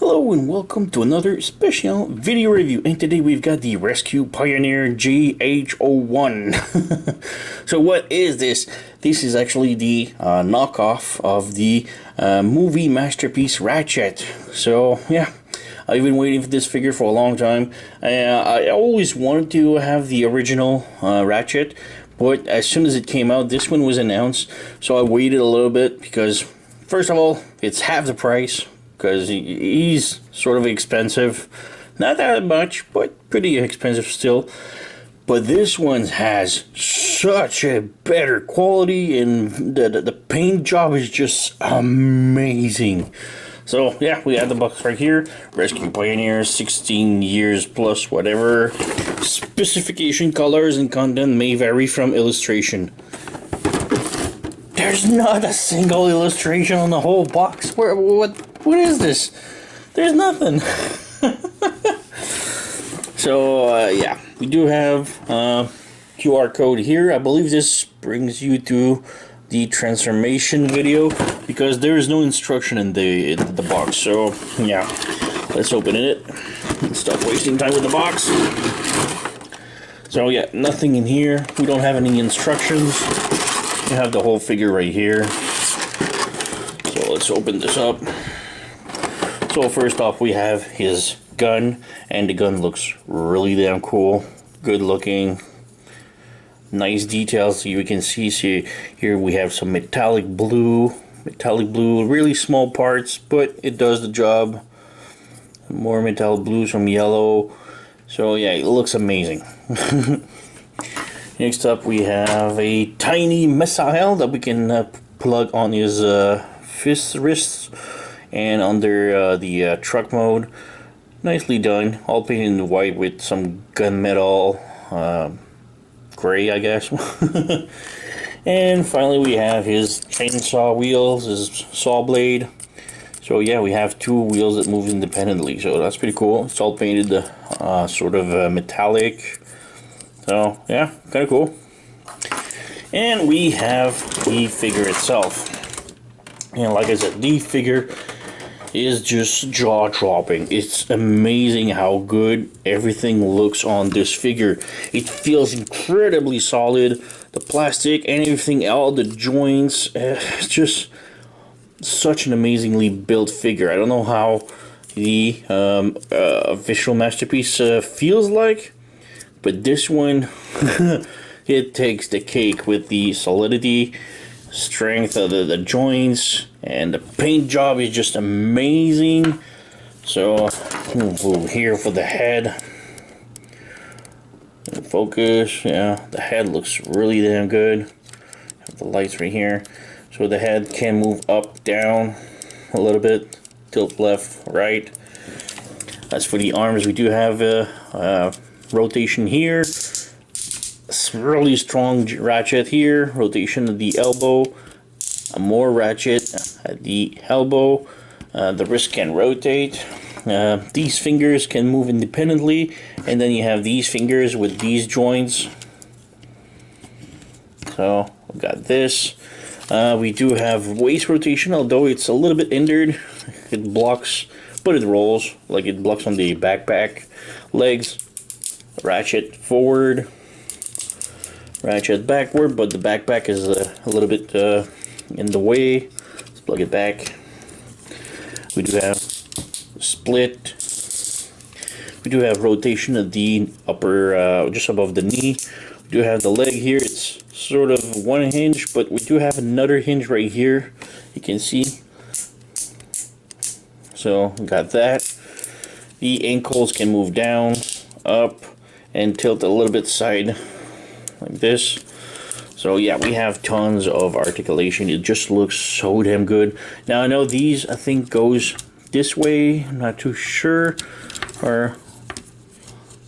Hello and welcome to another special video review, and today we've got the Rescue Pioneer JH-01. So what is this? This is actually the knockoff of the movie masterpiece Ratchet. So yeah, I've been waiting for this figure for a long time. I always wanted to have the original Ratchet, but as soon as it came out, this one was announced, so I waited a little bit because, first of all, it's half the price. Because he's sort of expensive, not that much, but pretty expensive still. But this one has such a better quality, and the paint job is just amazing. So yeah, we have the box right here. Rescue Pioneer, 16 years plus whatever. Specification, colors, and content may vary from illustration. There's not a single illustration on the whole box. What is this? There's nothing. So yeah, we do have QR code here. I believe this brings you to the transformation video because there is no instruction in the box. So yeah, let's open it and stop wasting time with the box. So yeah, nothing in here. We don't have any instructions. We have the whole figure right here. So let's open this up. So first off, we have his gun, and the gun looks really damn cool. Good looking. Nice details. You can see here we have some metallic blue, really small parts, but it does the job. More metallic blues from yellow. So yeah, it looks amazing. Next up, we have a tiny missile that we can plug on his wrists and under the truck mode. Nicely done, all painted in white with some gunmetal gray, I guess. And finally, we have his chainsaw wheels, his saw blade. So yeah, we have two wheels that move independently, so that's pretty cool. It's all painted sort of metallic. So yeah, kind of cool. And we have the figure itself. And like I said, the figure is just jaw-dropping. It's amazing how good everything looks on this figure. It feels incredibly solid. The plastic and everything, all the joints, it's just such an amazingly built figure. I don't know how the official masterpiece feels like, but this one, it takes the cake with the solidity, strength of the joints, and the paint job is just amazing. So over here for the head, focus. Yeah, the head looks really damn good. Have the lights right here, so the head can move up, down a little bit, tilt left, right. As for the arms, we do have rotation here. It's really strong ratchet here. Rotation of the elbow. More ratchet at the elbow. The wrist can rotate. These fingers can move independently, and then you have these fingers with these joints. So we got this. We do have waist rotation, although it's a little bit hindered. It blocks, but it rolls like it blocks on the backpack. Legs, ratchet forward, ratchet backward, but the backpack is a little bit in the way. Let's plug it back. We do have split. We do have rotation of the upper, just above the knee. We do have the leg here. It's sort of one hinge, but we do have another hinge right here. You can see. So we got that. The ankles can move down, up, and tilt a little bit side like this. So yeah, we have tons of articulation. It just looks so damn good. Now I know these, I think, goes this way. I'm not too sure. Or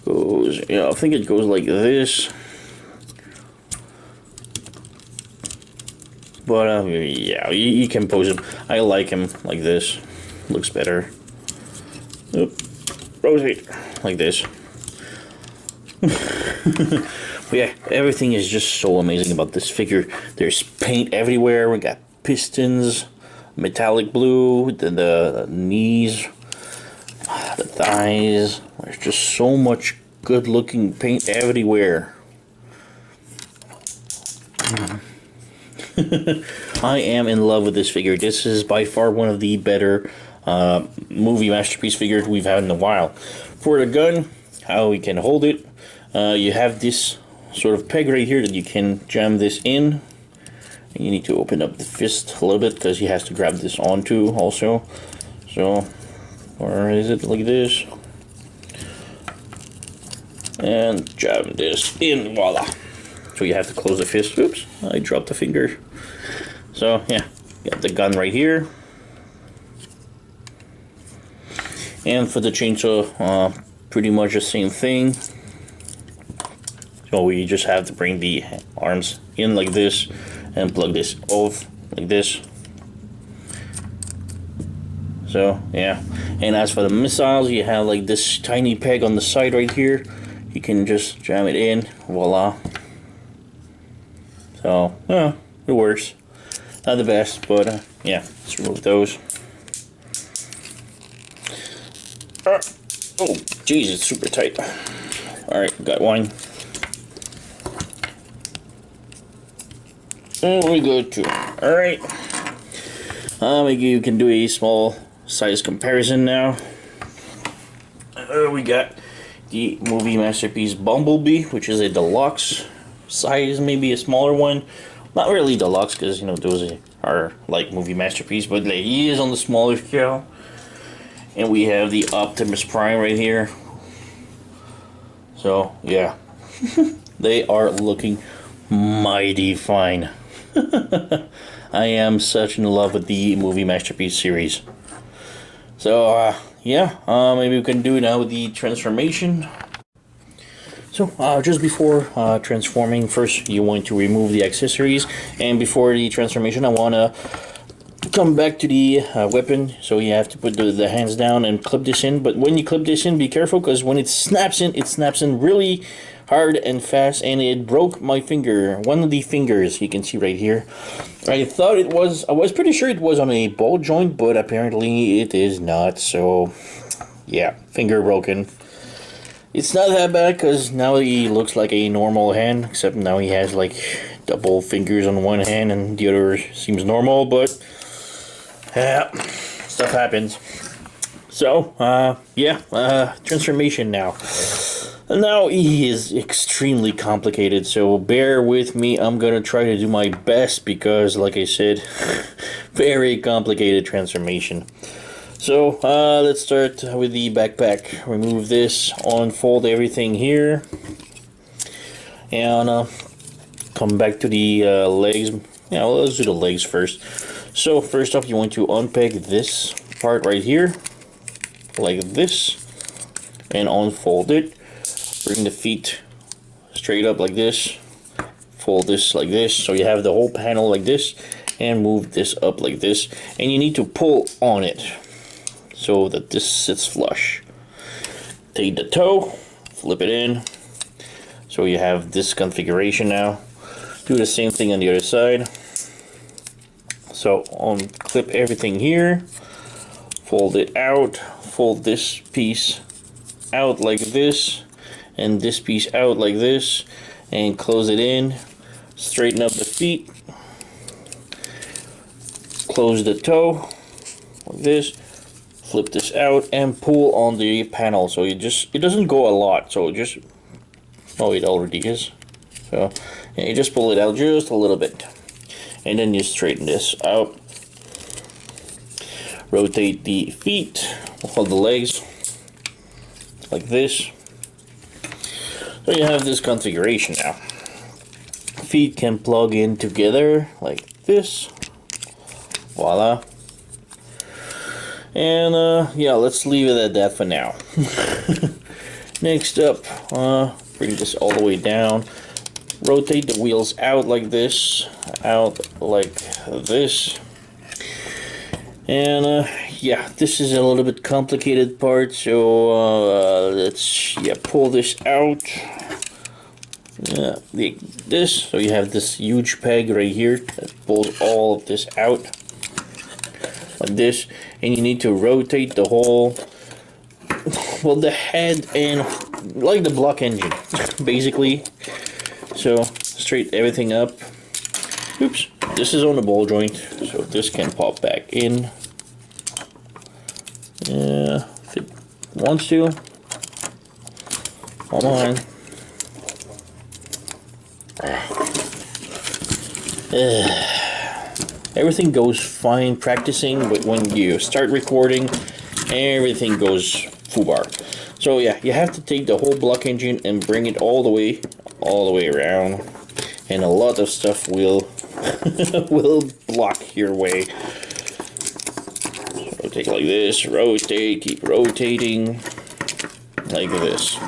goes, yeah, I think it goes like this. But yeah, you can pose him. I like him like this. Looks better. Oop. Rotate like this. But yeah, everything is just so amazing about this figure. There's paint everywhere. We got pistons, metallic blue, the knees, the thighs. There's just so much good looking paint everywhere. I am in love with this figure. This is by far one of the better movie masterpiece figures we've had in a while. For the gun, how we can hold it, you have this sort of peg right here that you can jam this in. And you need to open up the fist a little bit because he has to grab this onto also. So, or is it like this? And jam this in, voila. So you have to close the fist. Oops, I dropped the finger. So yeah, got the gun right here. And for the chainsaw, pretty much the same thing. So we just have to bring the arms in like this and plug this off like this. So yeah, and as for the missiles, you have like this tiny peg on the side right here. You can just jam it in, voila. So yeah, it works. Not the best, but yeah, let's remove those. Oh, geez, it's super tight. Alright, got one. And we go two. Alright. Maybe you can do a small size comparison now. We got the movie masterpiece Bumblebee, which is a deluxe size, maybe a smaller one. Not really deluxe, because, you know, those are like movie masterpiece, but like, he is on the smaller scale. And we have the Optimus Prime right here. So, yeah. They are looking mighty fine. I am such in love with the movie masterpiece series. So, yeah. Maybe we can do it now with the transformation. So, just before transforming, first you want to remove the accessories. And before the transformation, I want to come back to the weapon. So you have to put the hands down and clip this in. But when you clip this in, be careful, because when it snaps in really hard and fast, and it broke my finger. One of the fingers you can see right here. I was pretty sure it was on a ball joint, but apparently it is not. So yeah, finger broken. It's not that bad, because now he looks like a normal hand, except now he has like double fingers on one hand and the other seems normal, but yeah, stuff happens. So, yeah, transformation now. Now he is extremely complicated, so bear with me. I'm gonna try to do my best because, like I said, very complicated transformation. So, let's start with the backpack. Remove this, unfold everything here, and come back to the legs. Yeah, well, let's do the legs first. So, first off, you want to unpeg this part right here, like this, and unfold it. Bring the feet straight up like this, fold this like this, so you have the whole panel like this, and move this up like this, and you need to pull on it so that this sits flush. Take the toe, flip it in, so you have this configuration now. Do the same thing on the other side. So unclip everything here, fold it out, fold this piece out like this, and this piece out like this, and close it in. Straighten up the feet, close the toe like this, flip this out, and pull on the panel. So it doesn't go a lot, so just, oh, it already is. So yeah, you just pull it out just a little bit, and then you straighten this out. Rotate the feet, hold the legs like this. So you have this configuration now. Feet can plug in together like this. Voila. And yeah, let's leave it at that for now. Next up, bring this all the way down. Rotate the wheels out like this, out like this. And yeah, this is a little bit complicated part, so let's pull this out. This, so you have this huge peg right here that pulls all of this out like this, and you need to rotate the whole well, the head and like the block engine, basically. So straight everything up. Oops, this is on the ball joint, so this can pop back in. If it wants to. Come on. Everything goes fine practicing, but when you start recording, everything goes foobar. So yeah, you have to take the whole block engine and bring it all the way around, and a lot of stuff will will block your way. So take it like this, rotate, keep rotating like this.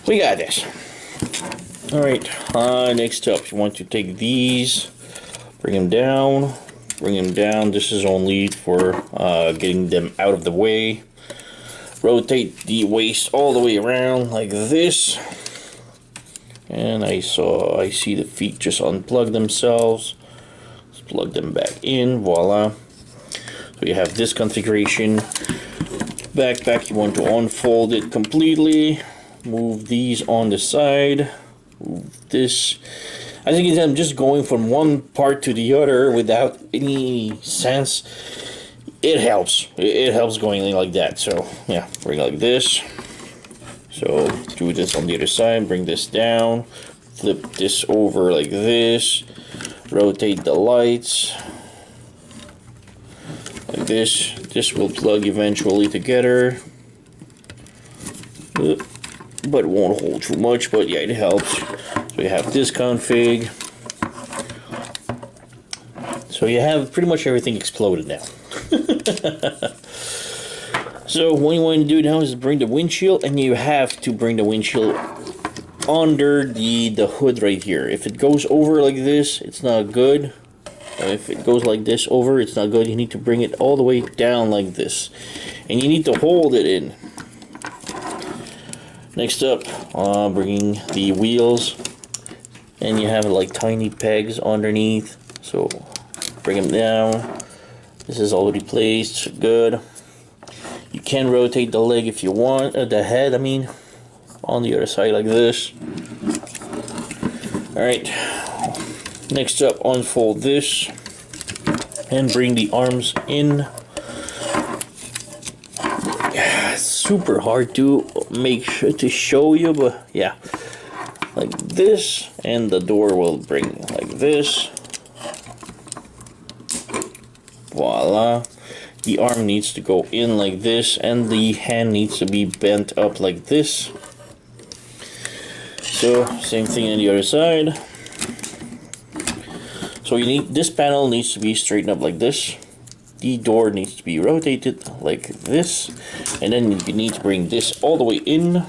We got this. All right, next up, you want to take these, bring them down. This is only for getting them out of the way. Rotate the waist all the way around like this. And I see the feet just unplug themselves. Let's plug them back in, voila. So you have this configuration. Backpack, you want to unfold it completely. Move these on the side. Move this. As you can see, I'm just going from one part to the other without any sense. It helps. It helps going like that. So yeah, bring it like this. So do this on the other side. Bring this down. Flip this over like this. Rotate the lights like this. This will plug eventually together, but it won't hold too much. But yeah, it helps. So you have this config. So you have pretty much everything exploded now. So what you want to do now is bring the windshield, and you have to bring the windshield under the hood right here. If it goes over like this, it's not good. If it goes like this over, it's not good. You need to bring it all the way down like this, and you need to hold it in. Next up, bringing the wheels, and you have like tiny pegs underneath, so bring them down. This is already placed, good. You can rotate the leg if you want, the head, I mean, on the other side like this. Alright, next up, unfold this and bring the arms in. It's super hard to make sure to show you, but yeah, like this, and the door will bring like this. Voila. The arm needs to go in like this, and the hand needs to be bent up like this. So same thing on the other side. So you need, this panel needs to be straightened up like this. The door needs to be rotated like this, and then you need to bring this all the way in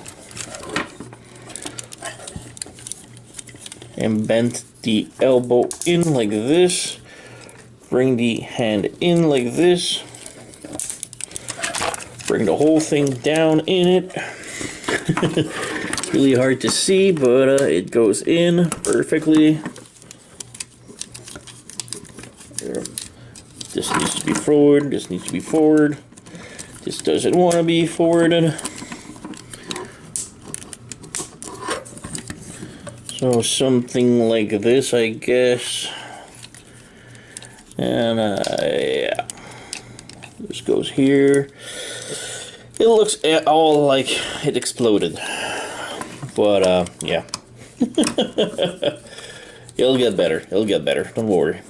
and bend the elbow in like this. Bring the hand in like this. Bring the whole thing down in it. It's really hard to see, but it goes in perfectly. There. This needs to be forward. This needs to be forward. This doesn't want to be forwarded. So something like this, I guess. And yeah, this goes here. It looks all like it exploded, but yeah. It'll get better. It'll get better. Don't worry.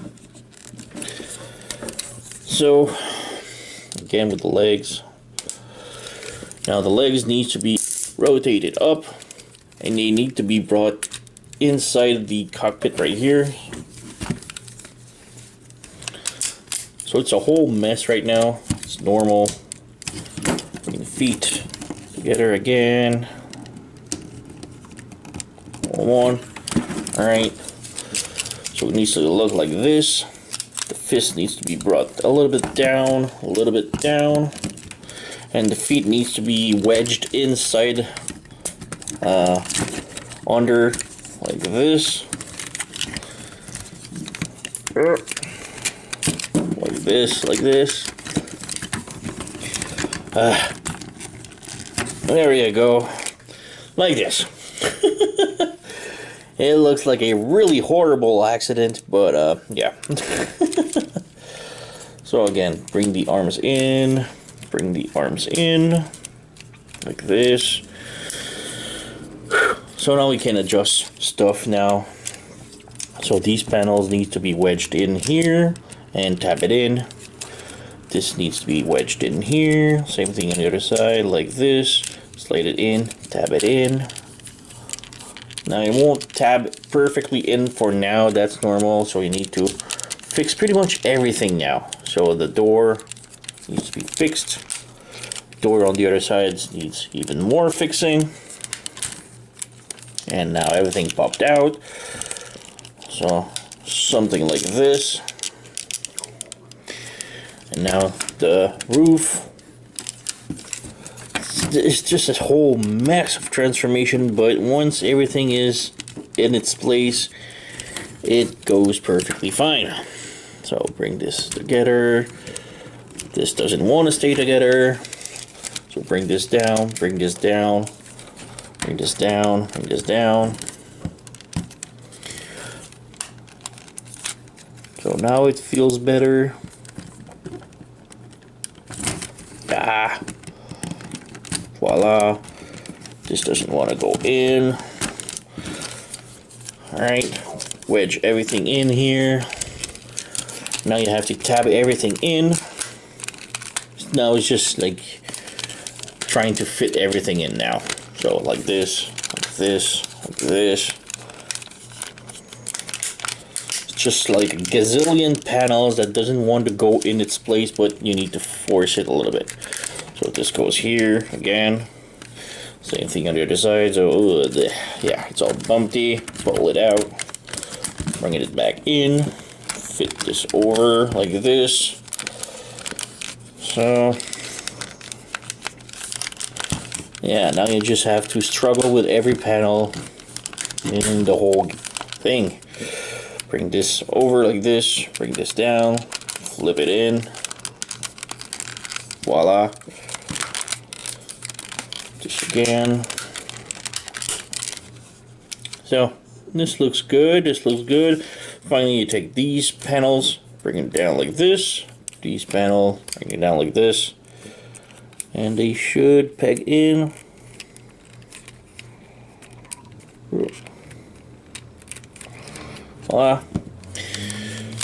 So again with the legs. Now the legs need to be rotated up, and they need to be brought inside the cockpit right here. So it's a whole mess right now. It's normal. Bring the feet together again. One. Alright. So it needs to look like this. The fist needs to be brought a little bit down, a little bit down. And the feet needs to be wedged inside under like this. Like this. There you go. Like this. It looks like a really horrible accident, but yeah. So again, bring the arms in, like this. So now we can adjust stuff now. So these panels need to be wedged in here and tap it in. This needs to be wedged in here. Same thing on the other side, like this. Slide it in, tab it in. Now it won't tab perfectly in for now, that's normal, so you need to fix pretty much everything now. So the door needs to be fixed. Door on the other side needs even more fixing. And now everything popped out. So something like this. And now the roof. It's just a whole mess of transformation, but once everything is in its place, it goes perfectly fine. So bring this together. This doesn't want to stay together. So bring this down, bring this down, bring this down, bring this down. So now it feels better. Ah. Voila. This doesn't want to go in. Alright. Wedge everything in here. Now you have to tab everything in. Now it's just like trying to fit everything in now. So like this, like this, like this. It's just like a gazillion panels that doesn't want to go in its place, but you need to force it a little bit. So this goes here again. Same thing on the other side. So yeah, it's all bumpy. Pull it out. Bring it back in. Fit this over like this. So yeah, now you just have to struggle with every panel in the whole thing. Bring this over like this. Bring this down. Flip it in. Voila. Just again. So this looks good. This looks good. Finally, you take these panels, bring them down like this. These panels, bring it down like this, and they should peg in. Voila.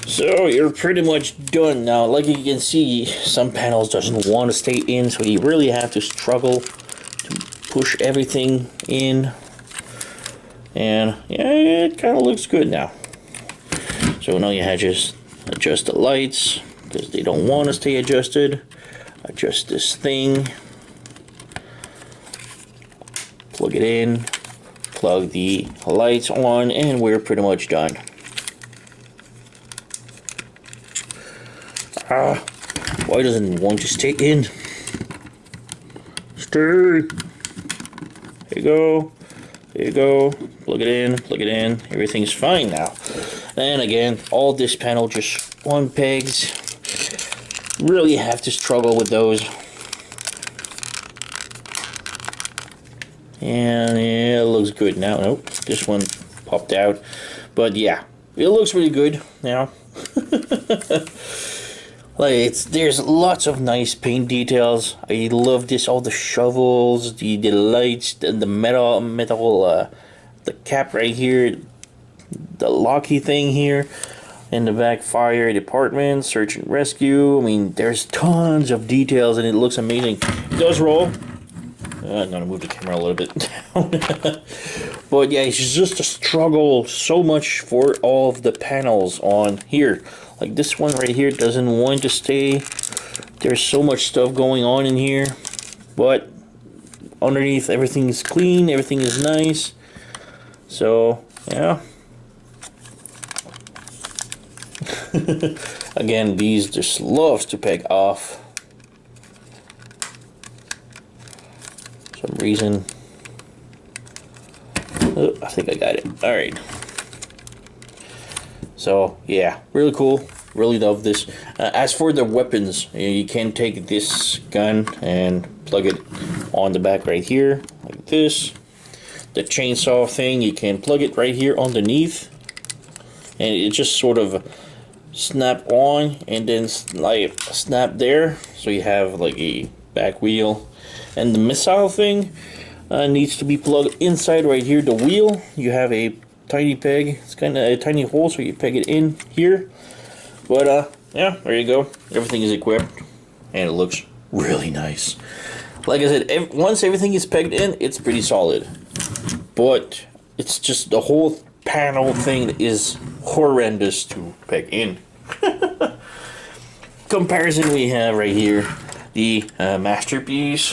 So you're pretty much done now. Like you can see, some panels doesn't want to stay in, so you really have to struggle to push everything in. And yeah, it kind of looks good now. So now you have just adjust the lights because they don't want to stay adjusted. Adjust this thing. Plug it in. Plug the lights on, and we're pretty much done. Why doesn't it want to stay in? Stay. There you go. There you go. Plug it in. Plug it in. Everything's fine now. And again, all this panel just one pegs. Really have to struggle with those. And yeah, it looks good now. Nope, this one popped out. But yeah, it looks really good now. Like there's lots of nice paint details. I love this. All the shovels, the lights, the metal, the cap right here, the locky thing here, in the back, fire department, search and rescue. I mean, there's tons of details, and it looks amazing. It does roll. I'm gonna move the camera a little bit down. But yeah, it's just a struggle so much for all of the panels on here. Like this one right here doesn't want to stay. There's so much stuff going on in here, but underneath everything is clean, everything is nice. So yeah. Again, these just loves to peg off. Some reason. Oh, I think I got it. All right. So yeah, really cool. Really love this. As for the weapons, you can take this gun and plug it on the back right here, like this. The chainsaw thing, you can plug it right here underneath, and it just sort of snap on and then like snap there, so you have like a back wheel. And the missile thing needs to be plugged inside right here, the wheel. You have a tiny peg, it's kind of a tiny hole, so you peg it in here. But yeah, there you go. Everything is equipped, and it looks really nice. Like I said, once everything is pegged in, it's pretty solid. But it's just the whole panel thing is horrendous to peg in. Comparison, we have right here the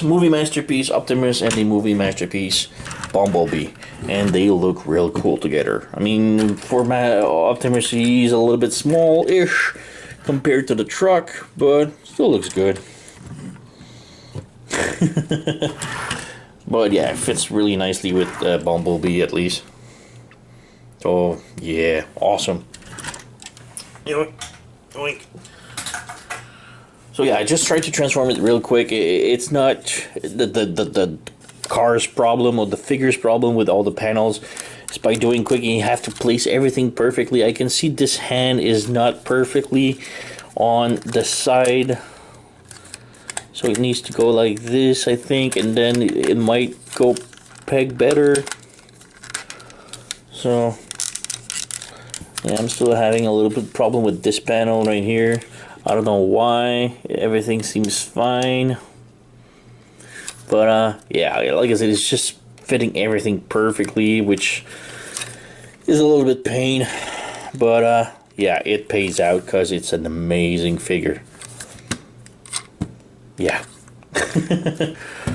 movie masterpiece Optimus, and the movie masterpiece Bumblebee, and they look real cool together. I mean, for Optimus, he's a little bit small-ish compared to the truck, but still looks good. But yeah, it fits really nicely with Bumblebee, at least. Oh yeah, awesome. Yoink, yoink. So yeah, I just tried to transform it real quick. It's not the car's problem or the figure's problem with all the panels. It's by doing quick, you have to place everything perfectly. I can see this hand is not perfectly on the side, so it needs to go like this, I think, and then it might go peg better. So yeah, I'm still having a little bit problem with this panel right here. I don't know why. Everything seems fine. But yeah, like I said, it's just fitting everything perfectly, which is a little bit pain. But yeah, it pays out because it's an amazing figure. Yeah.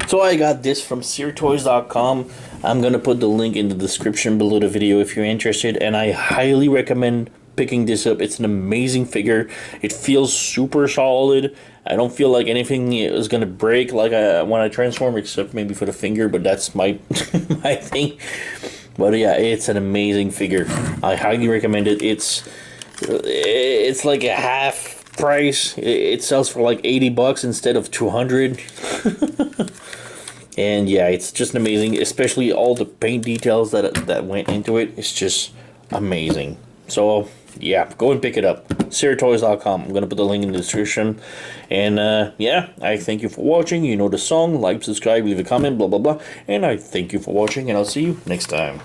So I got this from SearToys.com. I'm gonna put the link in the description below the video if you're interested, and I highly recommend picking this up. It's an amazing figure. It feels super solid. I don't feel like anything is gonna break like when I transform, except maybe for the finger, but that's my my thing. But yeah, it's an amazing figure. I highly recommend it. It's like a half price. It sells for like 80 bucks instead of 200. And yeah, it's just amazing, especially all the paint details that went into it. It's just amazing. So yeah, go and pick it up. SearToys.com. I'm gonna put the link in the description. And yeah, I thank you for watching. You know the song. Like, subscribe, leave a comment, blah blah blah. And I thank you for watching, and I'll see you next time.